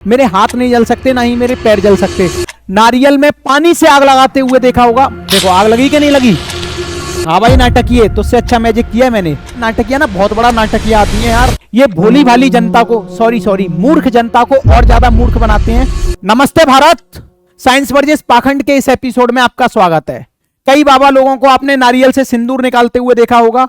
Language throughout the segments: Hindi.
मेरे हाथ नहीं जल सकते, ना ही मेरे पैर जल सकते। नारियल में पानी से आग लगाते हुए देखा होगा। देखो आग लगी कि नहीं लगी। हाँ भाई नाटकीय, तो उससे अच्छा मैजिक किया है मैंने। नाटकीय ना बहुत बड़ा नाटकीय आदमी है यार। ये भोली भाली जनता को, सॉरी मूर्ख जनता को और ज्यादा मूर्ख बनाते हैं। नमस्ते भारत, साइंस वर्सेस पाखंड के इस एपिसोड में आपका स्वागत है। कई बाबा लोगों को आपने नारियल से सिंदूर निकालते हुए देखा होगा,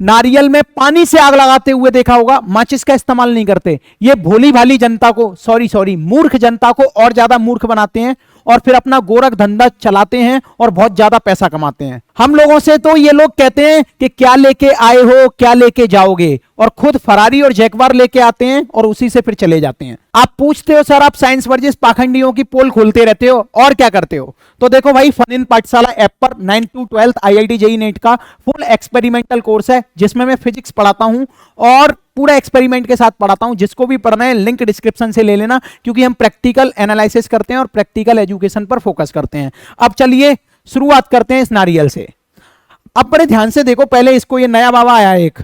नारियल में पानी से आग लगाते हुए देखा होगा, माचिस का इस्तेमाल नहीं करते। ये भोली भाली जनता को, सॉरी मूर्ख जनता को और ज्यादा मूर्ख बनाते हैं और फिर अपना गोरख धंधा चलाते हैं और बहुत ज्यादा पैसा कमाते हैं। हम लोगों से तो ये लोग कहते हैं कि क्या लेके आए हो, क्या लेके जाओगे, और खुद फरारी और जैगवार लेके आते हैं और उसी से फिर चले जाते हैं। आप पूछते हो सर आप साइंस वर्सेस पाखंडियों की पोल खोलते रहते हो और क्या करते हो। तो देखो भाई, फन इन पाठशाला ऐप पर 9 to 12 IIT JEE नेट का फुल एक्सपेरिमेंटल कोर्स है, जिसमें मैं फिजिक्स पढ़ाता हूं और पूरा एक्सपेरिमेंट के साथ पढ़ाता हूं। जिसको भी पढ़ना है लिंक डिस्क्रिप्शन से ले लेना, क्योंकि हम प्रैक्टिकल एनालिसिस करते हैं और प्रैक्टिकल एजुकेशन पर फोकस करते हैं। अब चलिए शुरुआत करते हैं इस नारियल से। अब बड़े ध्यान से देखो, पहले इसको, ये नया बाबा आया एक।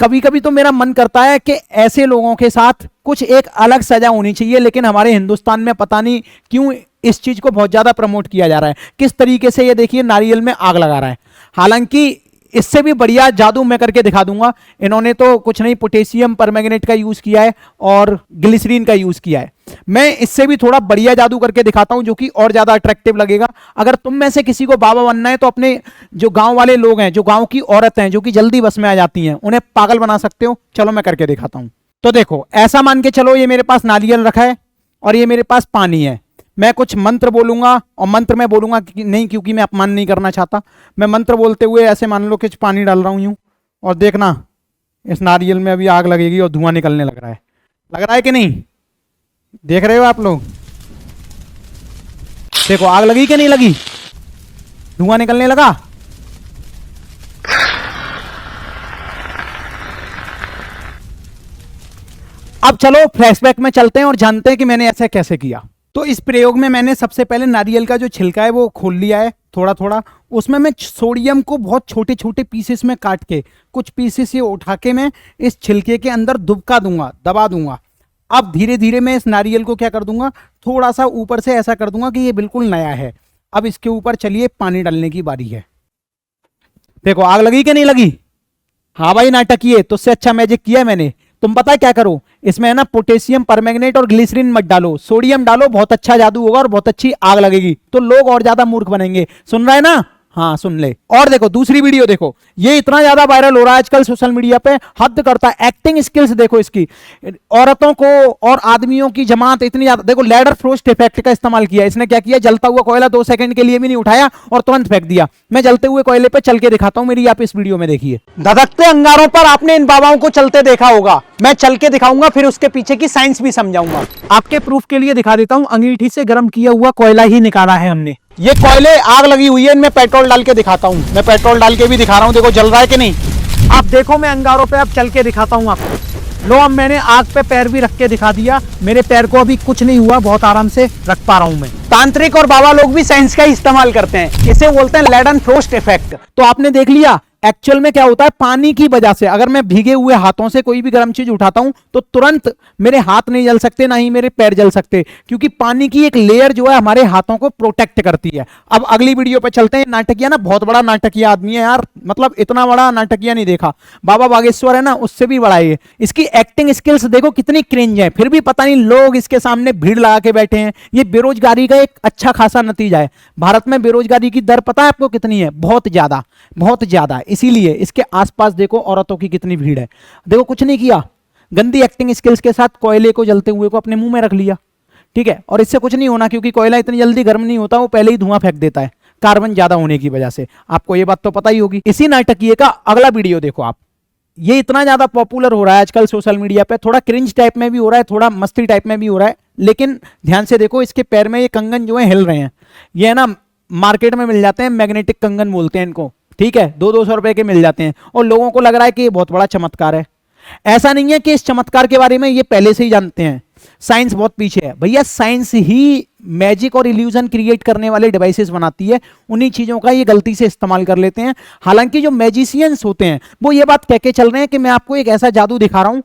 कभी कभी तो मेरा मन करता है कि ऐसे लोगों के साथ कुछ एक अलग सजा होनी चाहिए, लेकिन हमारे हिंदुस्तान में पता नहीं क्यों इस चीज को बहुत ज्यादा प्रमोट किया जा रहा है। किस तरीके से ये देखिए नारियल में आग लगा रहा है। हालांकि इससे भी बढ़िया जादू मैं करके दिखा दूंगा। इन्होंने तो कुछ नहीं, पोटेशियम परमैंगनेट का यूज किया है और ग्लिसरीन का यूज किया है। मैं इससे भी थोड़ा बढ़िया जादू करके दिखाता हूं, जो कि और ज्यादा अट्रैक्टिव लगेगा। अगर तुम में से किसी को बाबा बनना है तो अपने जो गांव वाले लोग हैं, जो गांव की औरतें हैं, जो कि जल्दी बस में आ जाती हैं, उन्हें पागल बना सकते हो। चलो मैं करके दिखाता हूं। तो देखो, ऐसा मान के चलो ये मेरे पास नारियल रखा है और ये मेरे पास पानी है। मैं कुछ मंत्र बोलूंगा और मंत्र में बोलूंगा नहीं, क्योंकि मैं अपमान नहीं करना चाहता। मैं मंत्र बोलते हुए ऐसे मान लो कि पानी डाल रहा हूं यूं, और देखना इस नारियल में अभी आग लगेगी और धुआं निकलने लग रहा है कि नहीं। देख रहे हो आप लोग, देखो आग लगी कि नहीं लगी, धुआं निकलने लगा। अब चलो फ्लैशबैक में चलते हैं और जानते हैं कि मैंने ऐसा कैसे किया। तो इस प्रयोग में मैंने सबसे पहले नारियल का जो छिलका है वो खोल लिया है थोड़ा थोड़ा। उसमें मैं सोडियम को बहुत छोटे छोटे पीसेस में काट के, कुछ पीसेस ये उठा के मैं इस छिलके के अंदर दबा दूंगा। अब धीरे धीरे मैं इस नारियल को क्या कर दूंगा, थोड़ा सा ऊपर से ऐसा कर दूंगा कि ये बिल्कुल नया है। अब इसके ऊपर चलिए पानी डालने की बारी है। देखो आग लगी कि नहीं लगी। हाँ भाई नाटकीय, तो उससे अच्छा मैजिक किया है मैंने। तुम पता क्या करो, इसमें है ना पोटेशियम परमैंगनेट और ग्लिसरीन मत डालो, सोडियम डालो। बहुत अच्छा जादू होगा और बहुत अच्छी आग लगेगी, तो लोग और ज्यादा मूर्ख बनेंगे। सुन रहा है ना। हाँ सुन ले। और देखो दूसरी वीडियो देखो, ये इतना ज्यादा वायरल हो रहा है आजकल सोशल मीडिया पे, हद करता है। एक्टिंग स्किल्स देखो इसकी, औरतों को और आदमियों की जमात इतनी ज्यादा। देखो लैडर फ्रोस्ट इफेक्ट का इस्तेमाल किया इसने। क्या किया, जलता हुआ कोयला 2 सेकंड के लिए भी नहीं उठाया और तुरंत फेंक दिया। मैं जलते हुए कोयले पे चल के दिखाता हूं, मेरी आप इस वीडियो में देखिए। धधकते अंगारों पर आपने इन बाबाओं को चलते देखा होगा, मैं चल के दिखाऊंगा, फिर उसके पीछे की साइंस भी समझाऊंगा। आपके प्रूफ के लिए दिखा देता हूं, अंगीठी से गर्म किया हुआ कोयला ही निकाला है हमने। ये कोयले आग लगी हुई है, इनमें पेट्रोल डाल के दिखाता हूं। मैं पेट्रोल डाल के भी दिखा रहा हूं, देखो जल रहा है कि नहीं। आप देखो, मैं अंगारों पे अब चल के दिखाता हूं आपको। लो, अब मैंने आग पे पैर भी रख के दिखा दिया। मेरे पैर को अभी कुछ नहीं हुआ, बहुत आराम से रख पा रहा हूं मैं। तांत्रिक और बाबा लोग भी साइंस का ही इस्तेमाल करते हैं, इसे बोलते हैं लैडन फ्रोस्ट इफेक्ट। तो आपने देख लिया एक्चुअल में क्या होता है। पानी की वजह से अगर मैं भीगे हुए हाथों से कोई भी गर्म चीज उठाता हूं तो तुरंत मेरे हाथ नहीं जल सकते, ना ही मेरे पैर जल सकते, क्योंकि पानी की एक लेयर जो है हमारे हाथों को प्रोटेक्ट करती है। अब अगली वीडियो पे चलते हैं। नाटकिया ना बहुत बड़ा नाटकिया आदमी है यार, मतलब इतना बड़ा नाटकिया नहीं देखा। बाबा बागेश्वर है ना, उससे भी बड़ा है। इसकी एक्टिंग स्किल्स देखो कितनी क्रिंज है, फिर भी पता नहीं लोग इसके सामने भीड़ लगा के बैठे हैं। ये बेरोजगारी का एक अच्छा खासा नतीजा है। भारत में बेरोजगारी की दर पता है आपको कितनी है, बहुत ज्यादा, बहुत ज्यादा। इसीलिए इसके आसपास देखो औरतों की कितनी भीड़ है। देखो कुछ नहीं किया, गंदी एक्टिंग स्किल्स के साथ कोयले को जलते हुए को अपने मुंह में रख लिया, ठीक है। और इससे कुछ नहीं होना, क्योंकि कोयला इतनी जल्दी गर्म नहीं होता, वो पहले ही धुआं फेंक देता है, कार्बन ज्यादा होने की वजह से। आपको ये बात तो पता ही होगी। इसी नाटकीय का अगला वीडियो देखो आप। ये इतना ज्यादा पॉपुलर हो रहा है आजकल सोशल मीडिया पे, थोड़ा क्रिंज टाइप में भी हो रहा है, थोड़ा मस्ती टाइप में भी हो रहा है। लेकिन ध्यान से देखो, इसके पैर में ये कंगन जो है हिल रहे हैं। ये है ना मार्केट में मिल जाते हैं, मैग्नेटिक कंगन बोलते हैं इनको, ठीक है। 200-200 रुपए के मिल जाते हैं और लोगों को लग रहा है कि ये बहुत बड़ा चमत्कार है। ऐसा नहीं है कि इस चमत्कार के बारे में ये पहले से ही जानते हैं। साइंस बहुत पीछे है भैया। साइंस ही मैजिक और इल्यूजन क्रिएट करने वाले डिवाइसेस बनाती है, उन्हीं चीजों का ये गलती से इस्तेमाल कर लेते हैं। हालांकि जो मैजिशियंस होते हैं वो ये बात कह के चल रहे हैं कि मैं आपको एक ऐसा जादू दिखा रहा हूं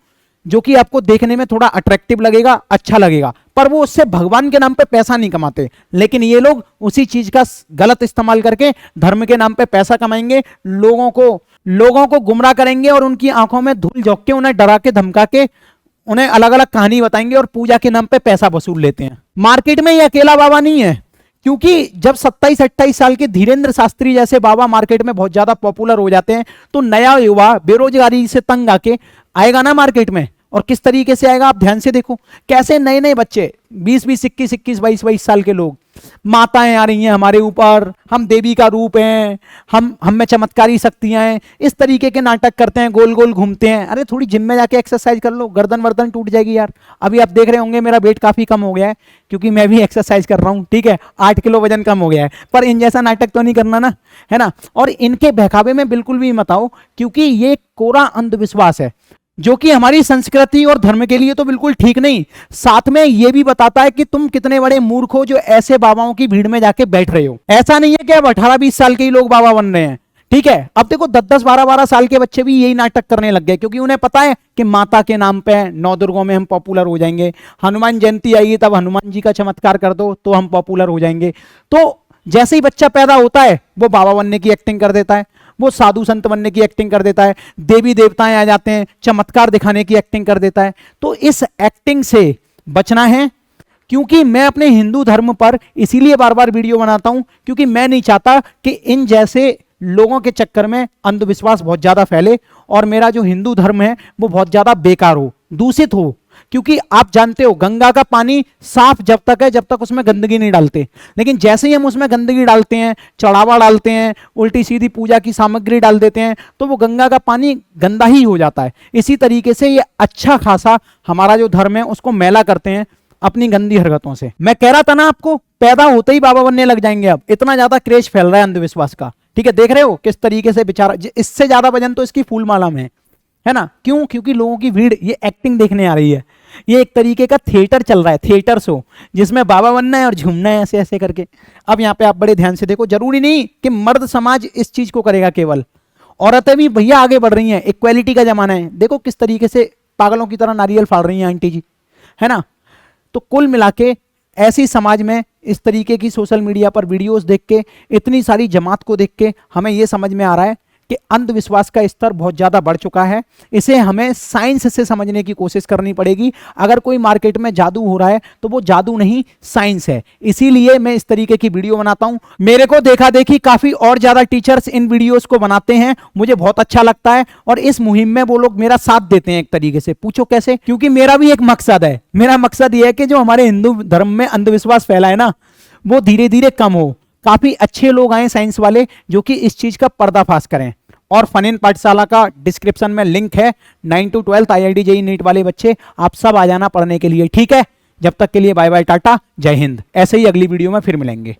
जो कि आपको देखने में थोड़ा अट्रैक्टिव लगेगा, अच्छा लगेगा, पर वो उससे भगवान के नाम पे पैसा नहीं कमाते। लेकिन ये लोग उसी चीज का गलत इस्तेमाल करके धर्म के नाम पे पैसा कमाएंगे, लोगों को गुमराह करेंगे और उनकी आंखों में धूल झोंक के, उन्हें डरा के धमका के, उन्हें अलग अलग कहानी बताएंगे और पूजा के नाम पे पैसा वसूल लेते हैं। मार्केट में ये अकेला बाबा नहीं है, क्योंकि जब 27-28 साल के धीरेन्द्र शास्त्री जैसे बाबा मार्केट में बहुत ज्यादा पॉपुलर हो जाते हैं, तो नया युवा बेरोजगारी से तंग आके आएगा ना मार्केट में। और किस तरीके से आएगा, आप ध्यान से देखो, कैसे नए नए बच्चे 20-20, 21-21, 22-22 साल के लोग, माताएं आ रही हैं हमारे ऊपर, हम देवी का रूप हैं, हम में चमत्कारी शक्तियां हैं, इस तरीके के नाटक करते हैं, गोल गोल घूमते हैं। अरे थोड़ी जिम में जाके एक्सरसाइज कर लो, गर्दन वर्दन टूट जाएगी यार। अभी आप देख रहे होंगे मेरा वेट काफी कम हो गया है, क्योंकि मैं भी एक्सरसाइज कर रहा हूँ, ठीक है, 8 किलो वजन कम हो गया है। पर इन जैसा नाटक तो नहीं करना ना, है ना। और इनके बहकावे में बिल्कुल भी मत आओ, क्योंकि ये कोरा अंधविश्वास है, जो कि हमारी संस्कृति और धर्म के लिए तो बिल्कुल ठीक नहीं, साथ में ये भी बताता है कि तुम कितने बड़े मूर्ख हो जो ऐसे बाबाओं की भीड़ में जाके बैठ रहे हो। ऐसा नहीं है कि अब 18-20 साल के ही लोग बाबा बन रहे हैं, ठीक है। अब देखो 10-10, 12-12 साल के बच्चे भी यही नाटक करने लग गए, क्योंकि उन्हें पता है कि माता के नाम पे नवदुर्गों में हम पॉपुलर हो जाएंगे, हनुमान जयंती आएगी तब हनुमान जी का चमत्कार कर दो तो हम पॉपुलर हो जाएंगे। तो जैसे ही बच्चा पैदा होता है वो बाबा बनने की एक्टिंग कर देता है, वो साधु संत बनने की एक्टिंग कर देता है, देवी देवताएं आ जाते हैं, चमत्कार दिखाने की एक्टिंग कर देता है। तो इस एक्टिंग से बचना है, क्योंकि मैं अपने हिंदू धर्म पर इसीलिए बार बार वीडियो बनाता हूं, क्योंकि मैं नहीं चाहता कि इन जैसे लोगों के चक्कर में अंधविश्वास बहुत ज्यादा फैले और मेरा जो हिंदू धर्म है वो बहुत ज्यादा बेकार हो, दूषित हो। क्योंकि आप जानते हो गंगा का पानी साफ जब तक है जब तक उसमें गंदगी नहीं डालते, लेकिन जैसे ही हम उसमें गंदगी डालते हैं, चढ़ावा डालते हैं, उल्टी सीधी पूजा की सामग्री डाल देते हैं, तो वो गंगा का पानी गंदा ही हो जाता है। इसी तरीके से ये अच्छा खासा हमारा जो धर्म है उसको मैला करते हैं अपनी गंदी हरकतों से। मैं कह रहा था ना आपको, पैदा होते ही बाबा बनने लग जाएंगे। अब इतना ज्यादा क्रेज फैल रहा है अंधविश्वास का, ठीक है। देख रहे हो किस तरीके से बेचारा, इससे ज्यादा वजन तो इसकी फूलमाला में है ना। क्यों? क्योंकि लोगों की भीड़ ये एक्टिंग देखने आ रही है। ये एक तरीके का थिएटर चल रहा है, थिएटर शो, जिसमें बाबा बनना है और झूमना है ऐसे ऐसे करके। अब यहाँ पे आप बड़े ध्यान से देखो, जरूरी नहीं कि मर्द समाज इस चीज को करेगा, केवल औरतें भी भैया आगे बढ़ रही हैं। इक्वालिटी का जमाना है, देखो किस तरीके से पागलों की तरह नारियल फाड़ रही हैं आंटी जी, है ना। तो कुल मिला के ऐसी समाज में इस तरीके की सोशल मीडिया पर वीडियोस देख के, इतनी सारी जमात को देख के हमें यह समझ में आ रहा है कि अंधविश्वास का स्तर बहुत ज्यादा बढ़ चुका है। इसे हमें साइंस से समझने की कोशिश करनी पड़ेगी। अगर कोई मार्केट में जादू हो रहा है तो वो जादू नहीं, साइंस है। इसीलिए मैं इस तरीके की वीडियो बनाता हूं। मेरे को देखा देखी काफी और ज्यादा टीचर्स इन वीडियोस को बनाते हैं, मुझे बहुत अच्छा लगता है। और इस मुहिम में वो लोग मेरा साथ देते हैं एक तरीके से। पूछो कैसे? क्योंकि मेरा भी एक मकसद है। मेरा मकसद यह है कि जो हमारे हिंदू धर्म में अंधविश्वास फैला है ना, वो धीरे धीरे कम हो। काफी अच्छे लोग आए साइंस वाले जो कि इस चीज का पर्दाफाश करें। और फन इन पाठशाला का डिस्क्रिप्शन में लिंक है, 9 to 12 IIT JEE नीट वाले बच्चे आप सब आ जाना पढ़ने के लिए, ठीक है। जब तक के लिए बाय बाय, टाटा, जय हिंद। ऐसे ही अगली वीडियो में फिर मिलेंगे।